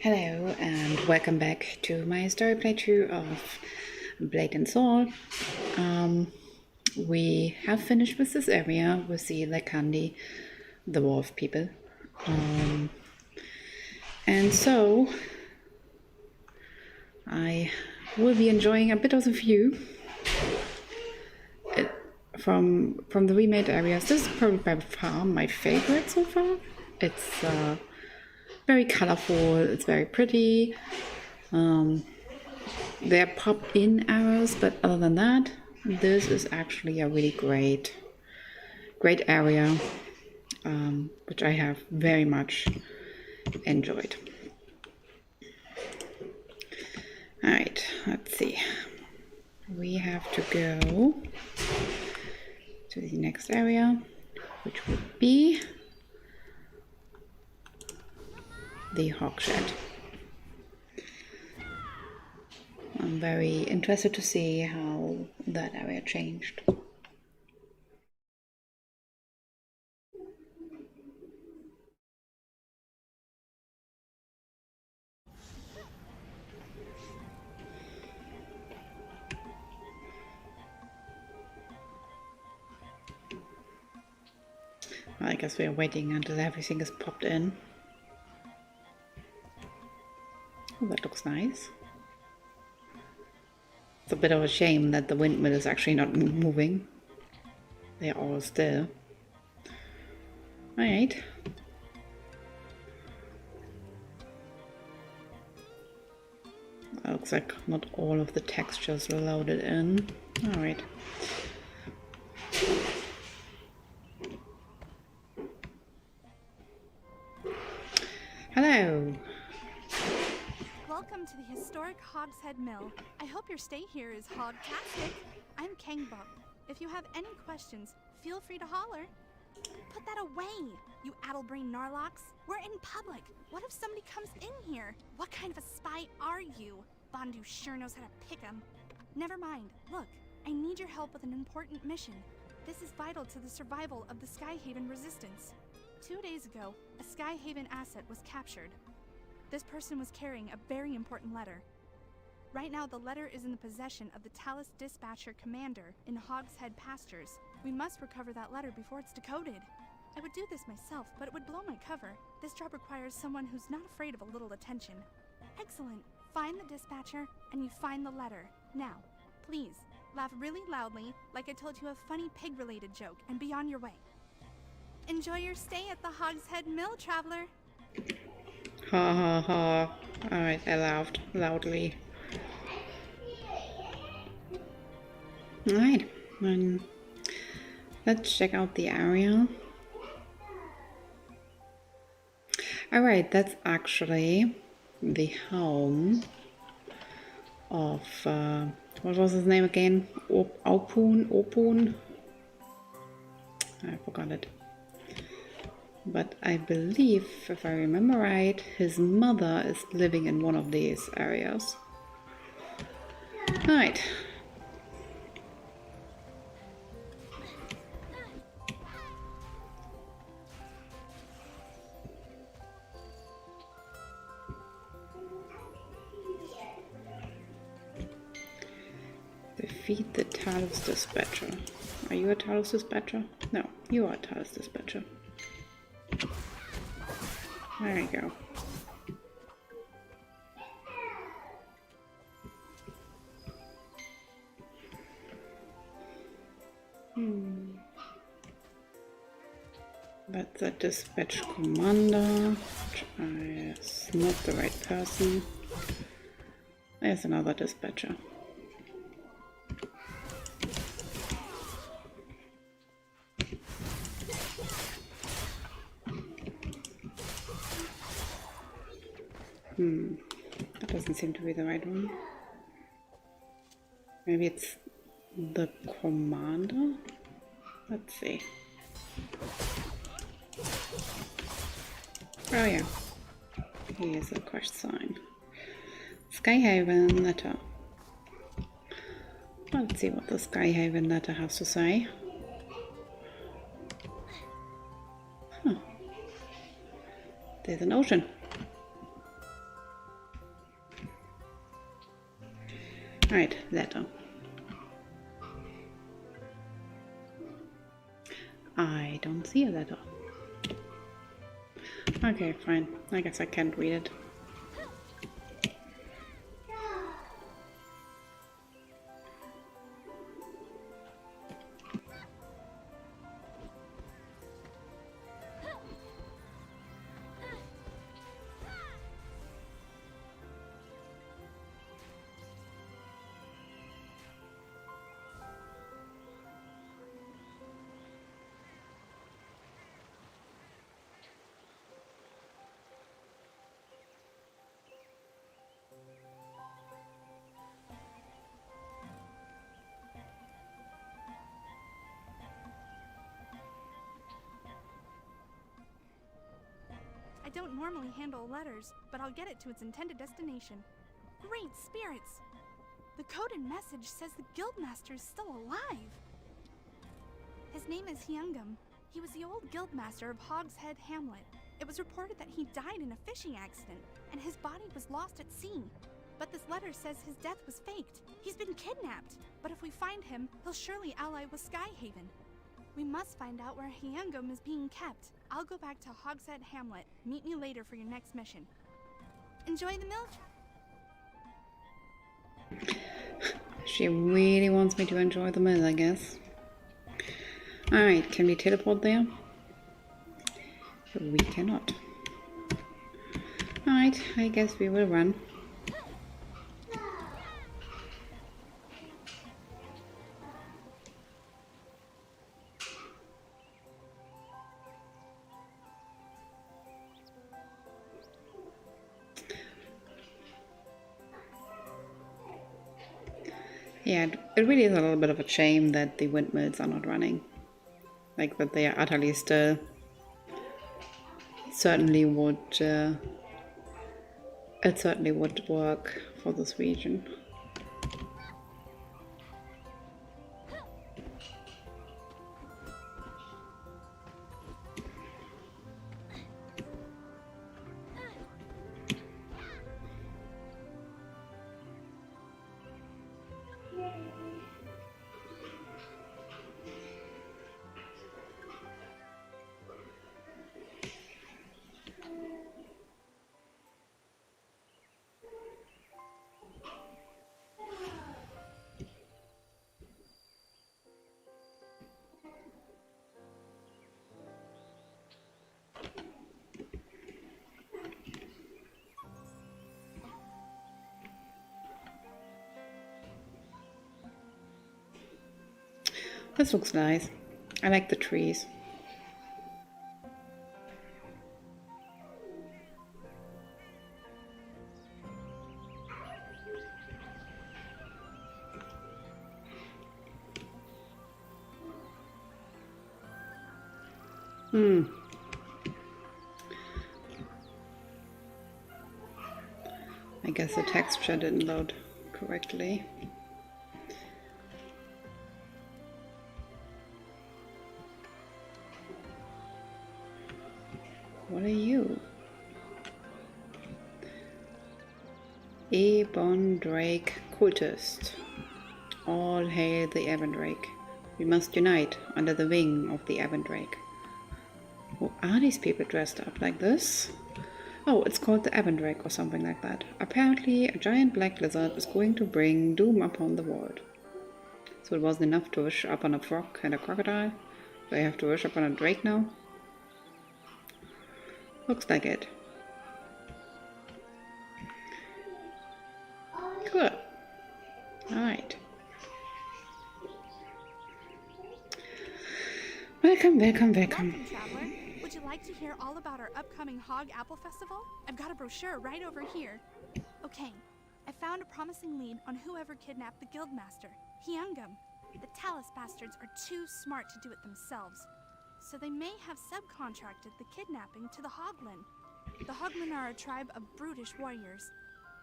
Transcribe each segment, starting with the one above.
Hello and welcome back to my story playthrough of Blade and Soul. We have finished with this area with the Lekandi, the wolf people. And so I will be enjoying a bit of the view from the remade areas. This is probably by far my favorite so far. It's very colorful, it's very pretty. There pop-in arrows, but other than that, this is actually a really great area, which I have very much enjoyed. Alright, let's see. We have to go to the next area, which would be the Hogstead. I'm very interested to see how that area changed. Well, I guess we are waiting until everything is popped in. Oh, that looks nice. It's a bit of a shame that the windmill is actually not moving. They are all still. Alright. Looks like not all of the textures are loaded in. Alright. Hello. Welcome to the historic Hogstead Mill. I hope your stay here is hogtastic. I'm Kangbum. If you have any questions, feel free to holler. Put that away, you addle-brained Narlocks. We're in public. What if somebody comes in here? What kind of a spy are you? Bondu sure knows how to pick 'em. Never mind. Look, I need your help with an important mission. This is vital to the survival of the Skyhaven resistance. 2 days ago, a Skyhaven asset was captured. This person was carrying a very important letter. Right now, the letter is in the possession of the Talus Dispatcher Commander in Hogstead Pastures. We must recover that letter before it's decoded. I would do this myself, but it would blow my cover. This job requires someone who's not afraid of a little attention. Excellent. Find the dispatcher, and you find the letter. Now, please, laugh really loudly, like I told you a funny pig-related joke, and be on your way. Enjoy your stay at the Hogstead Mill, traveler. Ha ha ha. Alright, I laughed loudly. Alright, then let's check out the area. Alright, that's actually the home of, what was his name again? Opun? I forgot it. But I believe, if I remember right, his mother is living in one of these areas. Alright. Defeat the Talus Dispatcher. Are you a Talus Dispatcher? No, you are a Talus Dispatcher. There you go. That's a dispatch commander. It's not the right person. There's another dispatcher. That doesn't seem to be the right one. Maybe it's the commander? Let's see. Oh yeah. Here's a quest sign. Skyhaven letter. Let's see what the Skyhaven letter has to say. Huh. There's an ocean. Alright, letter. I don't see a letter. Okay, fine. I guess I can't read it. I don't normally handle letters, but I'll get it to its intended destination. Great spirits! The coded message says the Guildmaster is still alive. His name is Hyungam. He was the old Guildmaster of Hogstead Hamlet. It was reported that he died in a fishing accident, and his body was lost at sea. But this letter says his death was faked. He's been kidnapped. But if we find him, he'll surely ally with Skyhaven. We must find out where Hyungam is being kept. I'll go back to Hogstead Hamlet. Meet me later for your next mission. Enjoy the milk? She really wants me to enjoy the meal, I guess. Alright, can we teleport there? We cannot. Alright, I guess we will run. Yeah, it really is a little bit of a shame that the windmills are not running. Like, that they are utterly still. Certainly would, it certainly would work for this region. This looks nice. I like the trees. I guess the texture didn't load correctly. What are you? Ebon Drake cultist. All hail the Ebon Drake. We must unite under the wing of the Ebon Drake. Who are these people dressed up like this? Oh, it's called the Ebon Drake or something like that. Apparently, a giant black lizard is going to bring doom upon the world. So it wasn't enough to wish upon a frog and a crocodile. Do I have to wish upon a drake now? Looks like it. Cool. Alright. Welcome, welcome, welcome. Welcome, traveler. Would you like to hear all about our upcoming Hog Apple Festival? I've got a brochure right over here. Okay, I found a promising lead on whoever kidnapped the Guildmaster, Hyungam. The Talus bastards are too smart to do it themselves, so they may have subcontracted the kidnapping to the Hoglin. The Hoglin are a tribe of brutish warriors.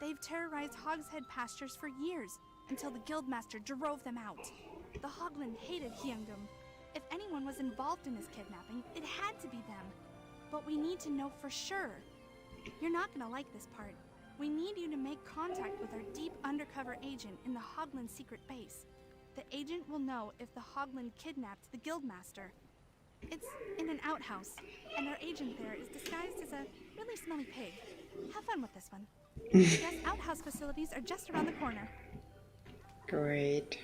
They've terrorized Hogstead pastures for years, until the Guildmaster drove them out. The Hoglin hated Hyungam. If anyone was involved in his kidnapping, it had to be them. But we need to know for sure. You're not gonna like this part. We need you to make contact with our deep undercover agent in the Hogland secret base. The agent will know if the Hogland kidnapped the Guildmaster. It's in an outhouse, and our agent there is disguised as a really smelly pig. Have fun with this one. Yes, outhouse facilities are just around the corner. Great.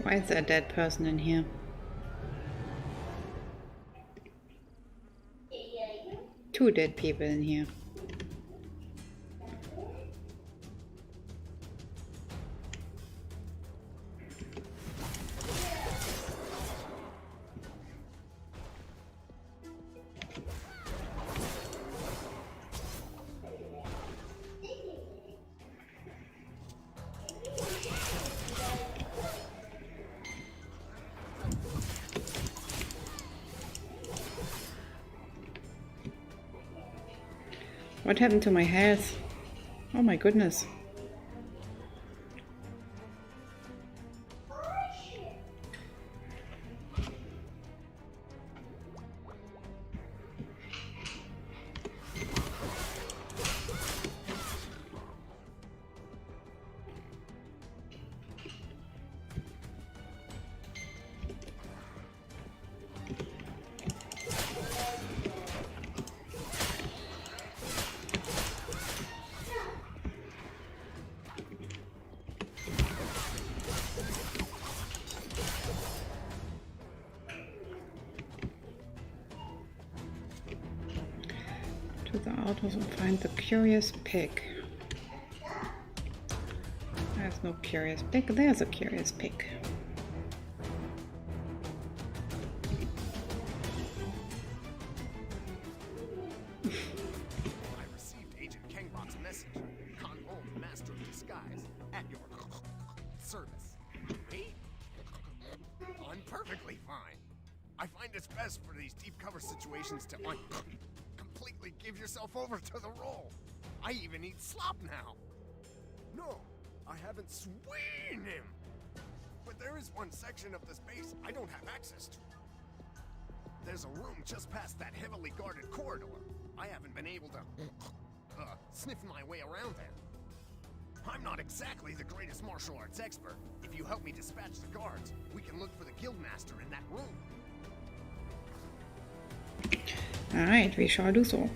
Why is there a dead person in here? Two dead people in here. What happened to my health? Oh my goodness. To the outhouse and find the curious pig. There's no curious pig. There's a curious pig. I received Agent Kengbot's message. Control, Master of Disguise, at your service. Me? I'm perfectly fine. I find it's best for these deep cover situations to completely give yourself over to the role. I even eat slop now. No, I haven't seen him. But there is one section of the space I don't have access to. There's a room just past that heavily guarded corridor. I haven't been able to sniff my way around there. I'm not exactly the greatest martial arts expert. If you help me dispatch the guards, we can look for the Guildmaster in that room. Alright, we shall do so.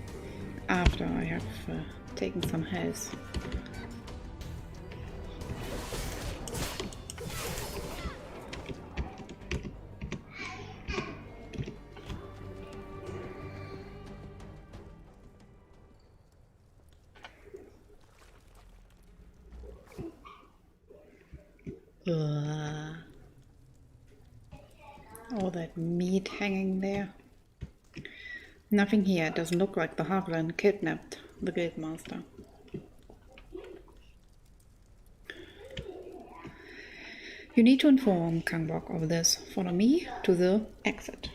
After I have taken some health. All that meat hanging there. Nothing here. It doesn't look like the Hogland kidnapped the Guildmaster. You need to inform Kangbok of this. Follow me to the exit.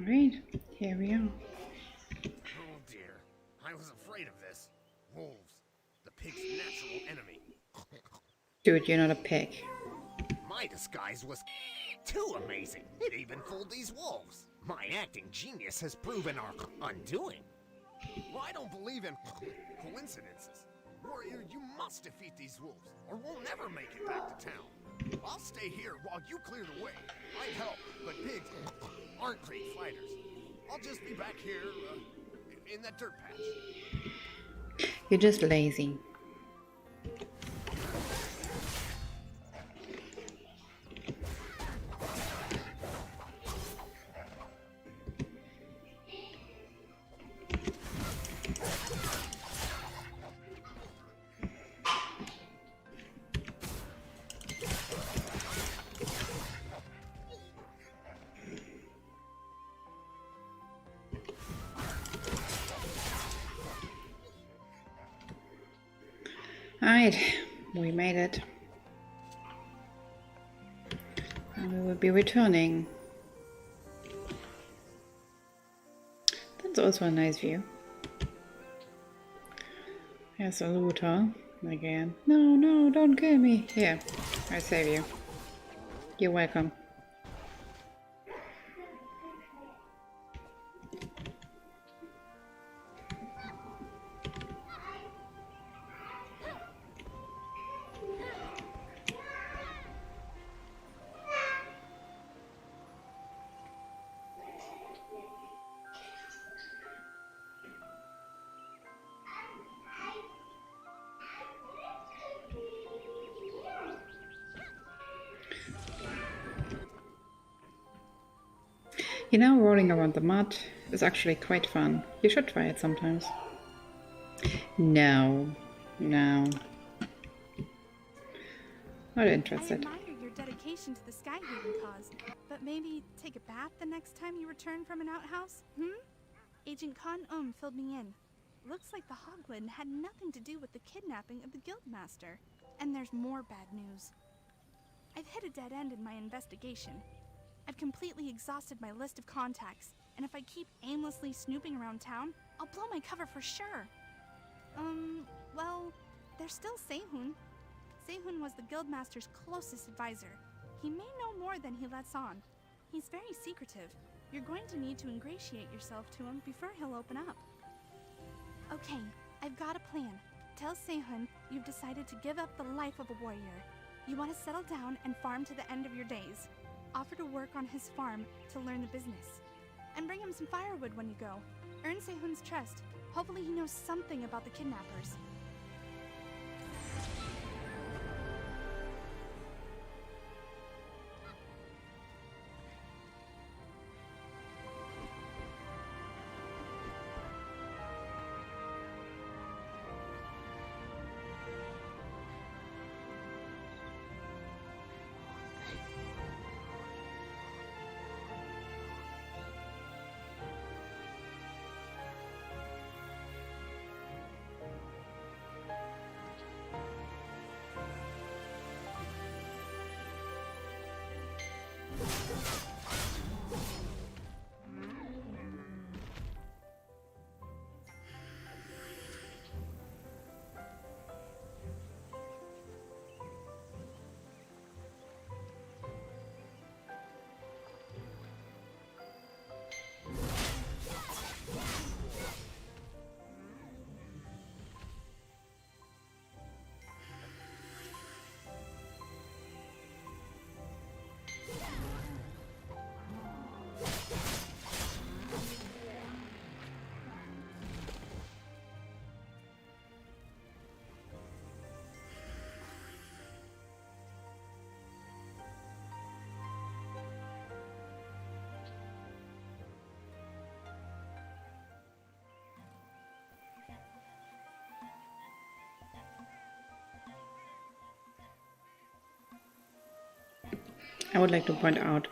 Alright, here we are. Oh dear, I was afraid of this. Wolves, the pig's natural enemy. Dude, you're not a pig. My disguise was too amazing. It even fooled these wolves. My acting genius has proven our undoing. Well, I don't believe in coincidences. Warrior, you must defeat these wolves, or we'll never make it back to town. I'll stay here while you clear the way. I'd help, but pigs aren't great fighters. I'll just be back here in that dirt patch. You're just lazy. Alright, we made it. And we will be returning. That's also a nice view. Here's a looter again. No, no, don't kill me. Here, I save you. You're welcome. You know, rolling around the mud is actually quite fun. You should try it sometimes. No. No. Not interested. I admire your dedication to the Skyhaven cause, but maybe take a bath the next time you return from an outhouse? Agent Khan filled me in. Looks like the Hoglin had nothing to do with the kidnapping of the Guildmaster. And there's more bad news. I've hit a dead end in my investigation. I've completely exhausted my list of contacts, and if I keep aimlessly snooping around town, I'll blow my cover for sure. Well, there's still Sehun. Sehun was the Guildmaster's closest advisor. He may know more than he lets on. He's very secretive. You're going to need to ingratiate yourself to him before he'll open up. Okay, I've got a plan. Tell Sehun you've decided to give up the life of a warrior. You want to settle down and farm to the end of your days. Offer to work on his farm to learn the business. And bring him some firewood when you go. Earn Sehun's trust. Hopefully he knows something about the kidnappers. I would like to point out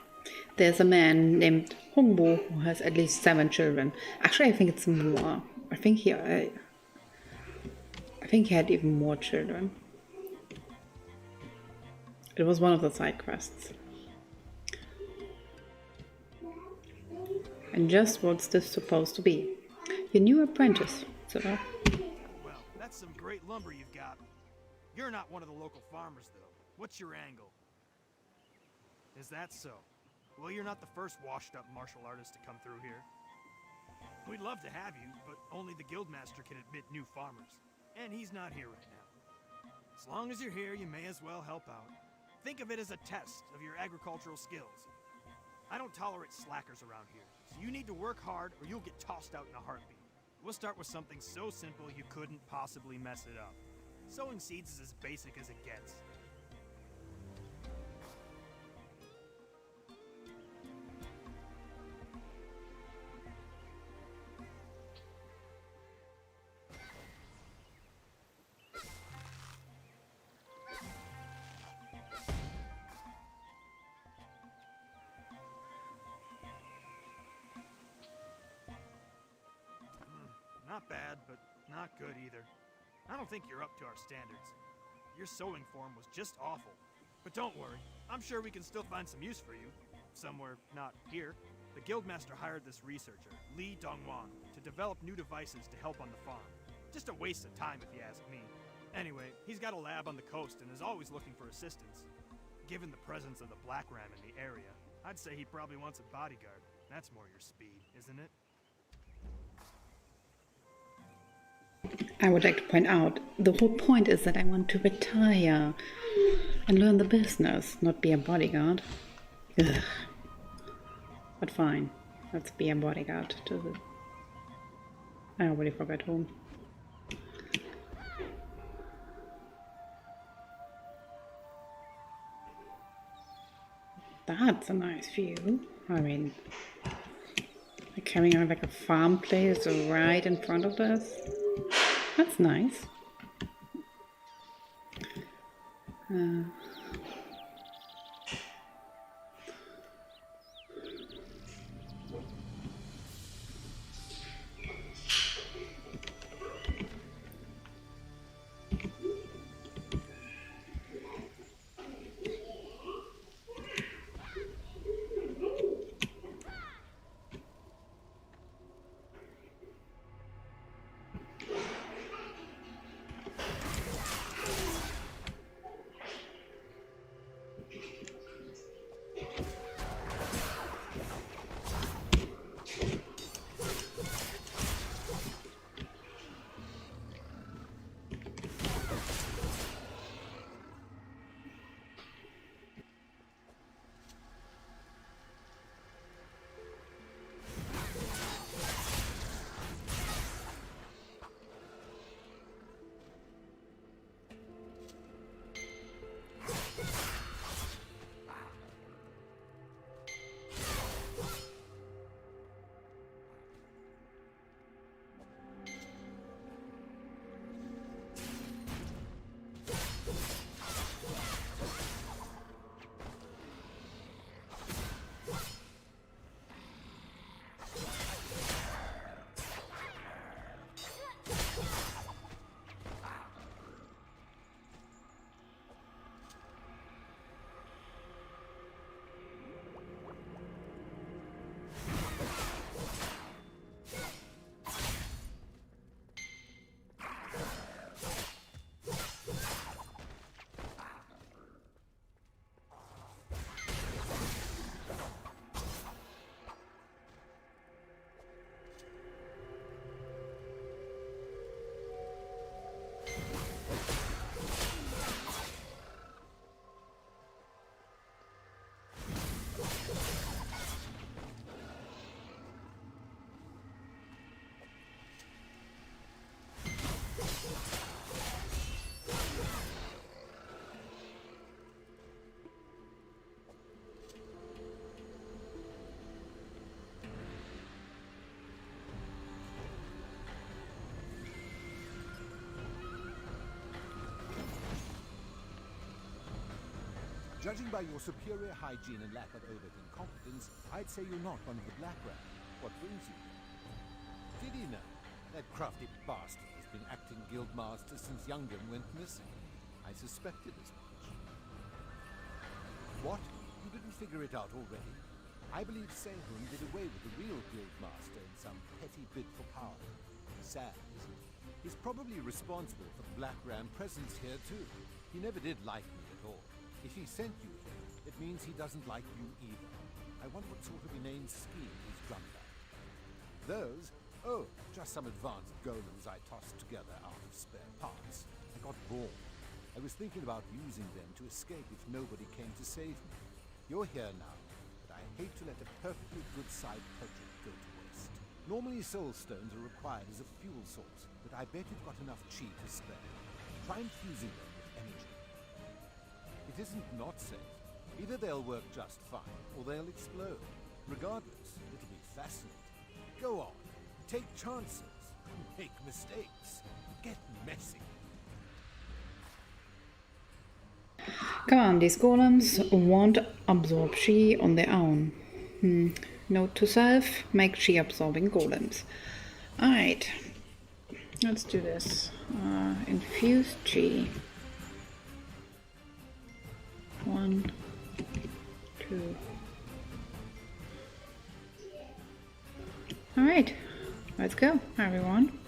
there's a man named Humbo who has at least 7 children. Actually, I think it's more. I think he had even more children. It was one of the side quests. And just what's this supposed to be? Your new apprentice, sir. Well, that's some great lumber you've got. You're not one of the local farmers, though. What's your angle? Is that so? Well, you're not the first washed-up martial artist to come through here. We'd love to have you, but only the guildmaster can admit new farmers. And he's not here right now. As long as you're here, you may as well help out. Think of it as a test of your agricultural skills. I don't tolerate slackers around here, so you need to work hard or you'll get tossed out in a heartbeat. We'll start with something so simple you couldn't possibly mess it up. Sowing seeds is as basic as it gets. Not bad, but not good either. I don't think you're up to our standards. Your sewing form was just awful. But don't worry, I'm sure we can still find some use for you. Somewhere not here. The guildmaster hired this researcher, Li Dongwang, to develop new devices to help on the farm. Just a waste of time if you ask me. Anyway, he's got a lab on the coast and is always looking for assistance. Given the presence of the black ram in the area, I'd say he probably wants a bodyguard. That's more your speed, isn't it? I would like to point out, the whole point is that I want to retire and learn the business, not be a bodyguard. Ugh. But fine, let's be a bodyguard to the... I already forgot whom. That's a nice view. I mean, carrying out like a farm place right in front of us. That's nice. Judging by your superior hygiene and lack of overt incompetence, I'd say you're not one of the Black Rat. What brings you here? Did you know that crafty bastard has been acting guildmaster since Youngdom went missing? I suspected as much. What? You didn't figure it out already? I believe Sehun did away with the real guildmaster in some petty bid for power. Sad, isn't it? He's probably responsible for the Black Ram presence here too. He never did like me at all. If he sent you here, it means he doesn't like you either. I wonder what sort of inane scheme he's drummed up. Those? Oh, just some advanced golems I tossed together out of spare parts. I got bored. I was thinking about using them to escape if nobody came to save me. You're here now, but I hate to let a perfectly good side project go to waste. Normally soul stones are required as a fuel source, but I bet you've got enough chi to spare. Try infusing them with energy. It isn't not safe. Either they'll work just fine, or they'll explode. Regardless, it'll be fascinating. Go on. Take chances. Make mistakes. Get messy. Come on, these golems won't absorb chi on their own. Note to self, make chi absorbing golems. Alright, let's do this. Infuse chi. 1, 2. Alright, let's go, everyone.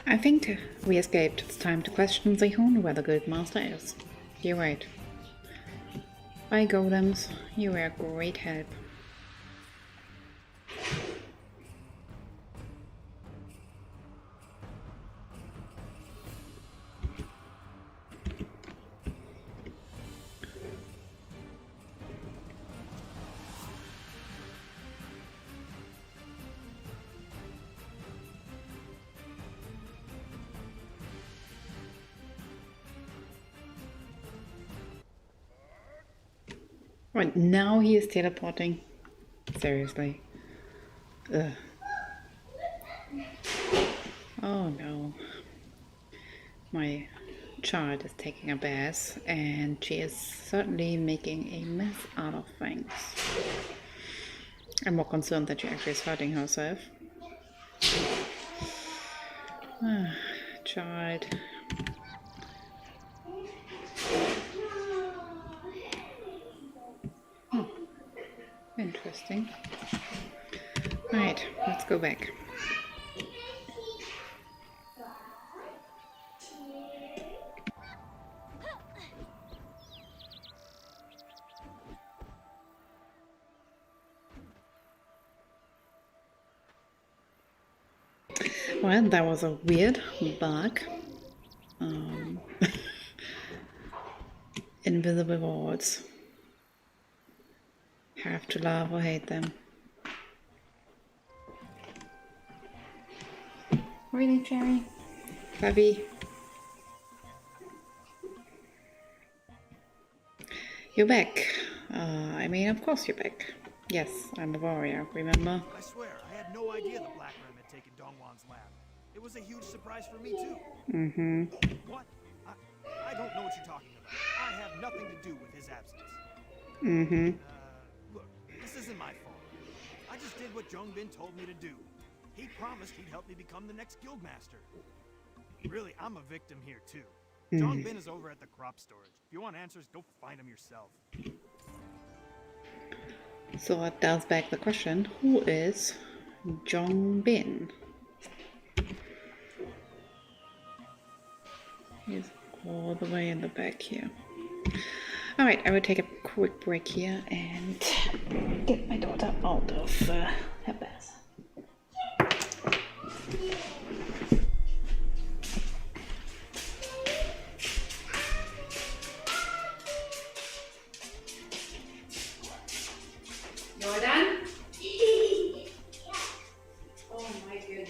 I think we escaped. It's time to question Sehun where the guildmaster is. You're right. Bye golems, you were a great help. Right, now he is teleporting. Seriously. Ugh. Oh no. My child is taking a bath and she is certainly making a mess out of things. I'm more concerned that she actually is hurting herself. Child. Interesting. Right, let's go back. Well, that was a weird bug. Invisible walls. Have to love or hate them. Really, Jerry? Fluffy? You're back. I mean, of course you're back. Yes, I'm a warrior, remember? I swear, I had no idea the Black Ram had taken Dongwan's lab. It was a huge surprise for me, too. Mm-hmm. What? I don't know what you're talking about. I have nothing to do with his absence. Mm-hmm. Look, this isn't my fault. I just did what Jongbin told me to do. He promised he'd help me become the next guildmaster. Really, I'm a victim here, too. John Bin is over at the crop storage. If you want answers, go find him yourself. So that does beg the question, who is Jong Bin? He's all the way in the back here. Alright, I will take a quick break here and get my daughter out of her bath. You're done? Oh my goodness.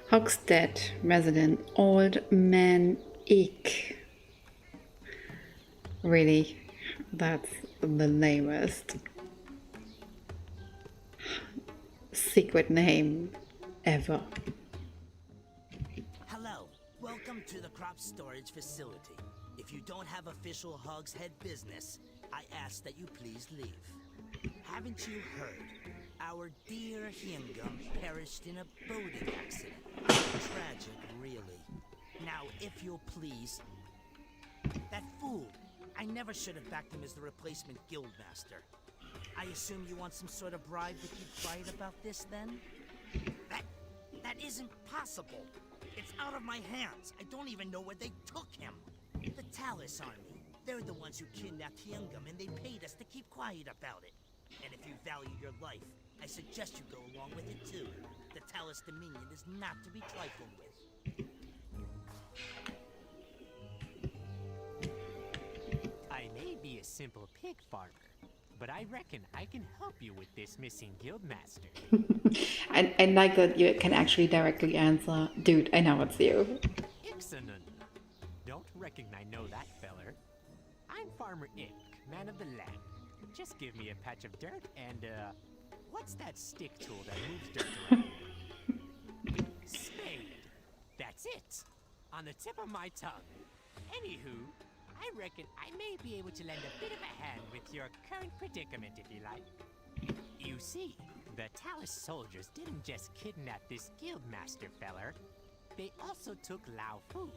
Hogstead resident, Old Man Ick. Really, that's the lamest secret name ever. Hello, welcome to the crop storage facility. If you don't have official Hogstead business, I ask that you please leave. Haven't you heard? Our dear Hingam perished in a boating accident. Tragic, really. Now, if you'll please... That fool! I never should have backed him as the replacement guildmaster. I assume you want some sort of bribe to keep quiet about this, then? That isn't possible. It's out of my hands. I don't even know where they took him. The Talus Army. They're the ones who kidnapped Hingam, and they paid us to keep quiet about it. And if you value your life, I suggest you go along with it too. The Talus Dominion is not to be trifled with. I may be a simple pig farmer, but I reckon I can help you with this missing guildmaster. I like that you can actually directly answer, dude, I know it's you. Ixanon. Don't reckon I know that feller. I'm Farmer Ick, man of the land. Just give me a patch of dirt and, what's that stick tool that moves dirt around? Spade. That's it. On the tip of my tongue. Anywho, I reckon I may be able to lend a bit of a hand with your current predicament, if you like. You see, the Talus soldiers didn't just kidnap this guildmaster feller. They also took Lao Fu,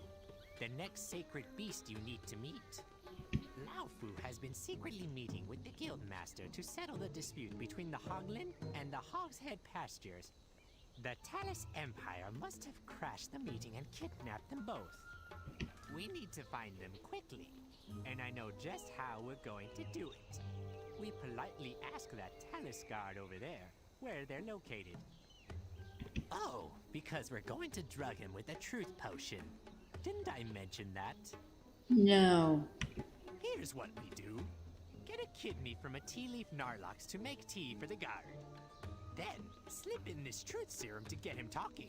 the next sacred beast you need to meet. Lao Fu has been secretly meeting with the guildmaster to settle the dispute between the Hoglin and the Hogstead pastures. The Talus Empire must have crashed the meeting and kidnapped them both. We need to find them quickly, and I know just how we're going to do it. We politely ask that Talus guard over there where they're located. Oh, because we're going to drug him with a truth potion. Didn't I mention that? No. Here's what we do. Get a kidney from a tea leaf Narlox to make tea for the guard. Then, slip in this truth serum to get him talking.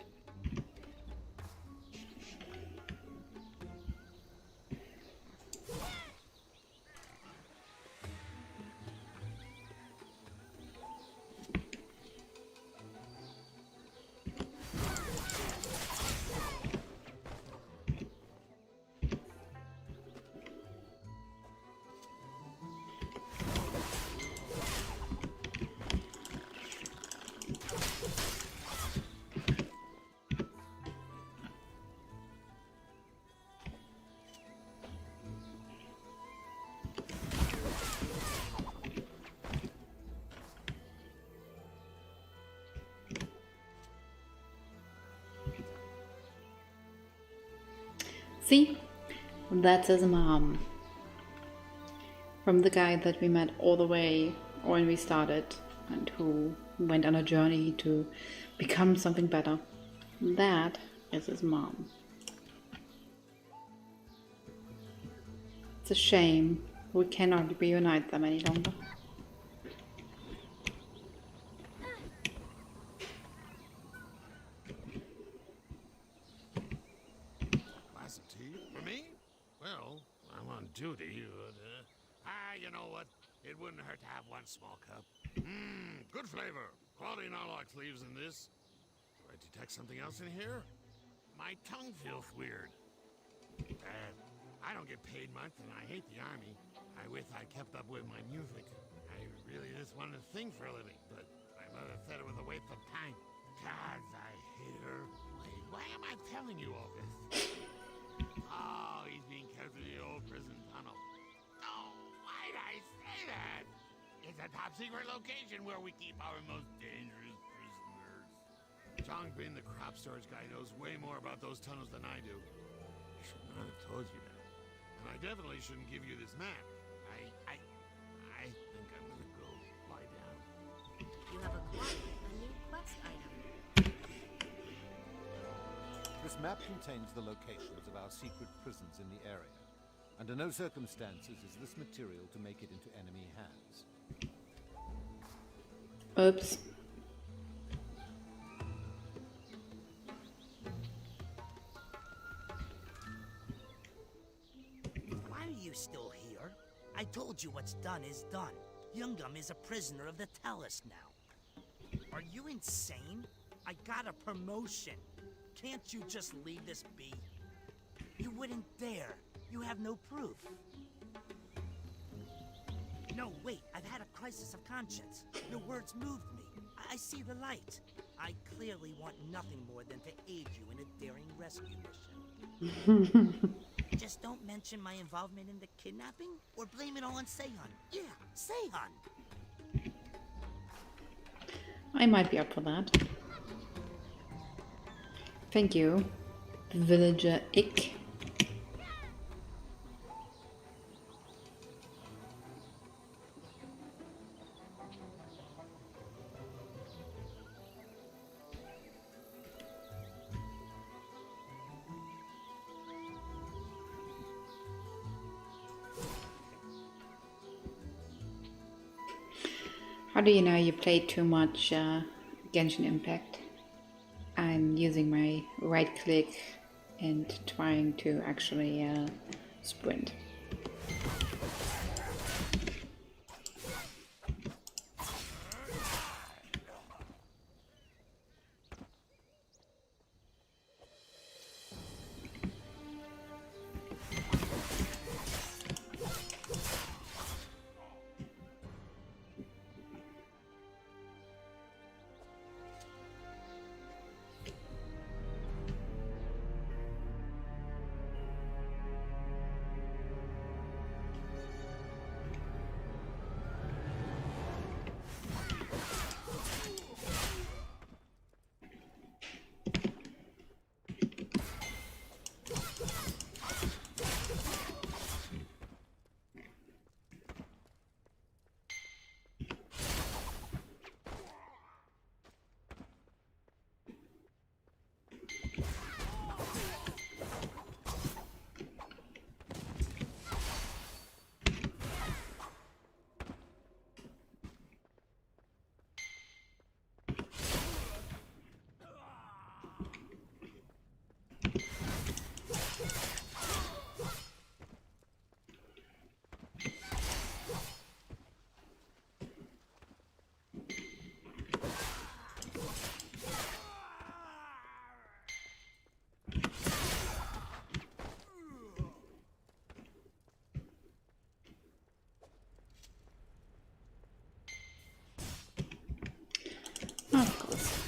See? That's his mom. From the guy that we met all the way when we started and who went on a journey to become something better. That is his mom. It's a shame we cannot reunite them any longer. Glass of tea? For me? Well, I'm on duty, but, you know what? It wouldn't hurt to have one small cup. Mmm, good flavor. Quality Narlox leaves in this. Do I detect something else in here? My tongue feels weird. Bad. I don't get paid much, and I hate the army. I wish I kept up with my music. I really just wanted to sing for a living, but my mother said it was a waste of time. God, I hate her. Wait, why am I telling you all this? Oh, he's being kept in the old prison tunnel. Oh, why'd I say that? It's a top secret location where we keep our most dangerous prisoners. Zhang Bin, the crop storage guy, knows way more about those tunnels than I do. I should not have told you that. And I definitely shouldn't give you this map. I think I'm gonna go lie down. You have acquired a new quest item. This map contains the locations of our secret prisons in the area. Under no circumstances is this material to make it into enemy hands. Oops. still here. I told you what's done is done. Youngum is a prisoner of the Talus now. Are you insane? I got a promotion. Can't you just leave this be? You wouldn't dare. You have no proof. No, wait, I've had a crisis of conscience. Your words moved me. I see the light. I clearly want nothing more than to aid you in a daring rescue mission. Just don't mention my involvement in the kidnapping, or blame it all on Seihan. Yeah, Seihan! I might be up for that. Thank you, Villager Ick. How do you know you played too much Genshin Impact? I'm using my right click and trying to actually sprint. Of course.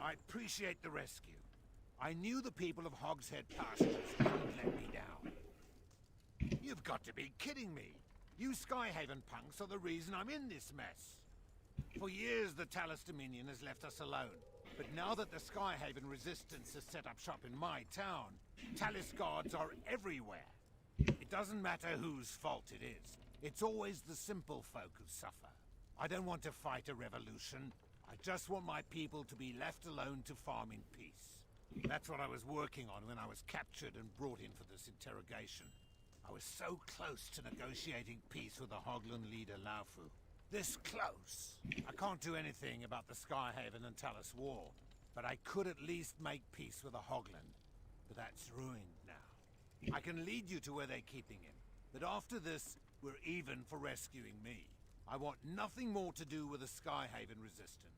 I appreciate the rescue. I knew the people of Hogstead pastures wouldn't let me down. You've got to be kidding me. You Skyhaven punks are the reason I'm in this mess. For years the Talus Dominion has left us alone. But now that the Skyhaven resistance has set up shop in my town, Talus guards are everywhere. It doesn't matter whose fault it is. It's always the simple folk who suffer. I don't want to fight a revolution. I just want my people to be left alone to farm in peace. That's what I was working on when I was captured and brought in for this interrogation. I was so close to negotiating peace with the Hogland leader Laufu. This close! I can't do anything about the Skyhaven and Talus war, but I could at least make peace with the Hogland. But that's ruined now. I can lead you to where they're keeping him, but after this, we're even for rescuing me. I want nothing more to do with the Skyhaven resistance.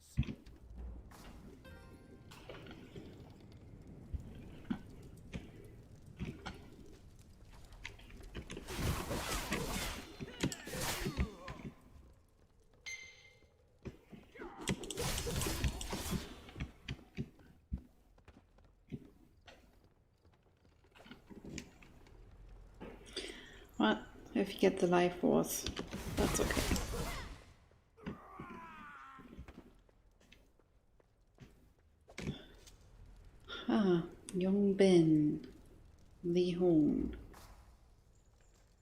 if you get the life force. That's okay. Ah, Young Bin, Lee Horn.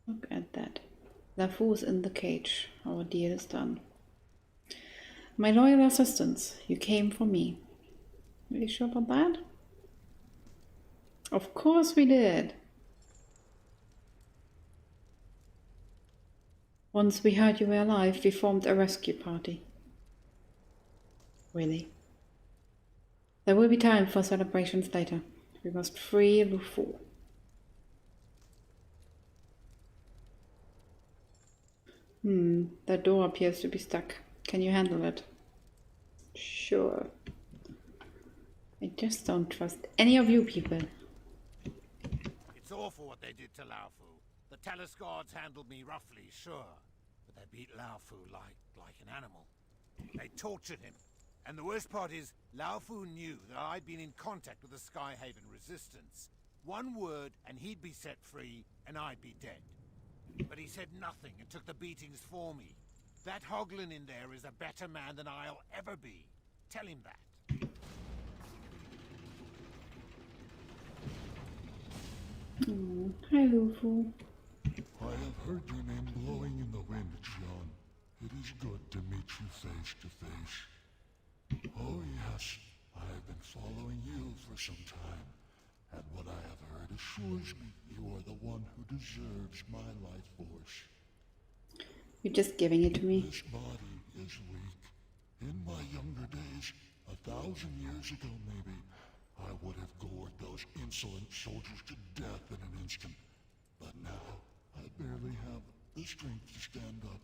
Look at that. LaFou's in the cage. Our deal is done. My loyal assistants, you came for me. Are you sure about that? Of course we did. Once we heard you were alive, we formed a rescue party. Really? There will be time for celebrations later. We must free LaFou. That door appears to be stuck. Can you handle it? Sure. I just don't trust any of you people. It's awful what they did to Laofu. The Talus guards handled me roughly, sure. But they beat Laofu like an animal. They tortured him. And the worst part is, Laofu knew that I'd been in contact with the Skyhaven resistance. One word and he'd be set free, and I'd be dead. But he said nothing and took the beatings for me. That Hoglin in there is a better man than I'll ever be. Tell him that. Hi, LaFou. I have heard your name blowing in the wind, John. It is good to meet you face to face. Oh yes, I have been following you for some time, and what I have heard assures me you are the one who deserves my life force. You're just giving it to me. This body is weak. In my younger days, 1,000 years ago maybe, I would have gored those insolent soldiers to death in an instant. But now, I barely have the strength to stand up.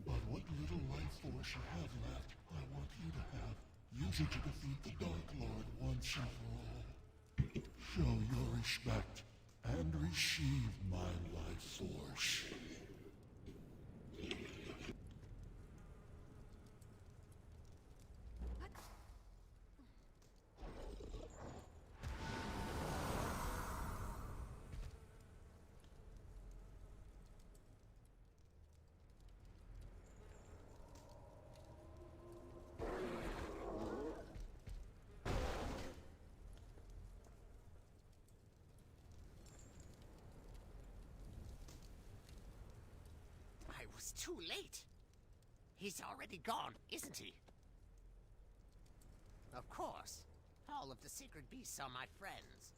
But what little life force you have left, I want you to have. Use it to defeat the Dark Lord once and for all. Show your respect and receive my life force. I was too late. He's already gone, isn't he? Of course. All of the secret beasts are my friends.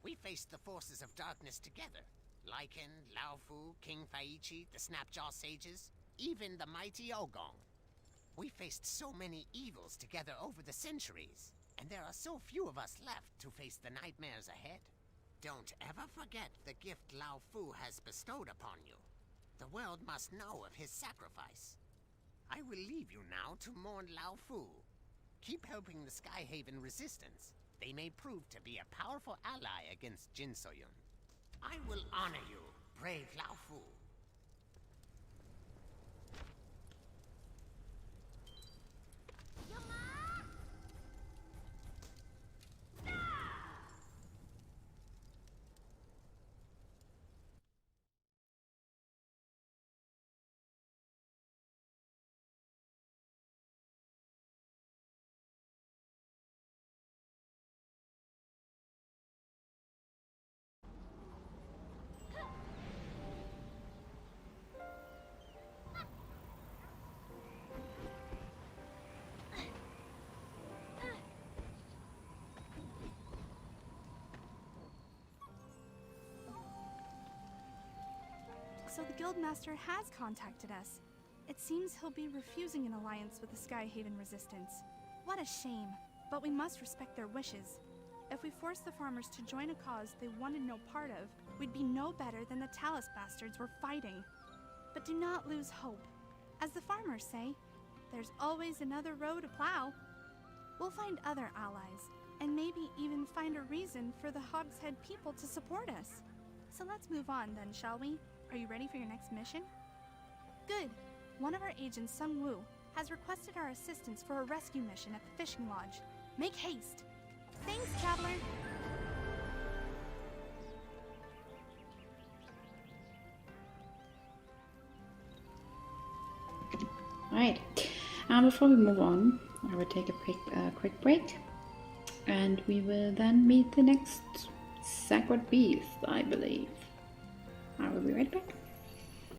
We faced the forces of darkness together. Lycan, Laofu, King Faichi, the Snapjaw Sages, even the mighty Ogong. We faced so many evils together over the centuries, and there are so few of us left to face the nightmares ahead. Don't ever forget the gift Laofu has bestowed upon you. The world must know of his sacrifice. I will leave you now to mourn Laofu. Keep helping the Skyhaven resistance. They may prove to be a powerful ally against Jinsoyun. I will honor you, brave Laofu. So the Guildmaster has contacted us. It seems he'll be refusing an alliance with the Skyhaven resistance. What a shame, but we must respect their wishes. If we force the farmers to join a cause they wanted no part of, we'd be no better than the Talus bastards we're fighting. But do not lose hope. As the farmers say, there's always another row to plow. We'll find other allies, and maybe even find a reason for the Hogstead people to support us. So let's move on then, shall we? Are you ready for your next mission? Good. One of our agents, Sung Woo, has requested our assistance for a rescue mission at the fishing lodge. Make haste! Thanks, Traveler! Alright, before we move on, I will take a quick break, and we will then meet the next sacred beast, I believe. I will be right back.